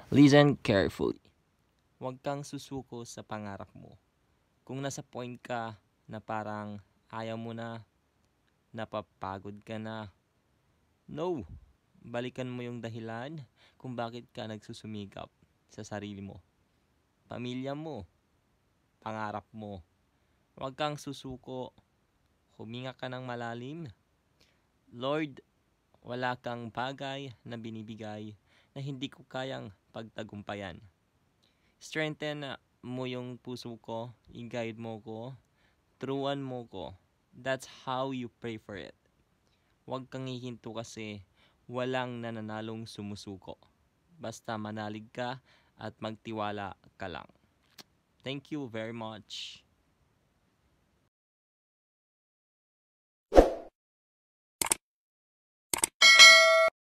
Listen carefully. Huwag kang susuko sa pangarap mo. Kung nasa point ka na parang ayaw mo na, napapagod ka na, no. Balikan mo yung dahilan kung bakit ka nagsusumikap sa sarili mo. Pamilya mo, pangarap mo. Huwag kang susuko. Huminga ka ng malalim. Lord, wala kang bagay na binibigay na hindi ko kayang pagtagumpayan. Strengthen mo yung puso ko, i-guide mo ko, turuan mo ko. That's how you pray for it. Huwag kang hihinto kasi walang nananalong sumusuko. Basta manalig ka at magtiwala ka lang. Thank you very much.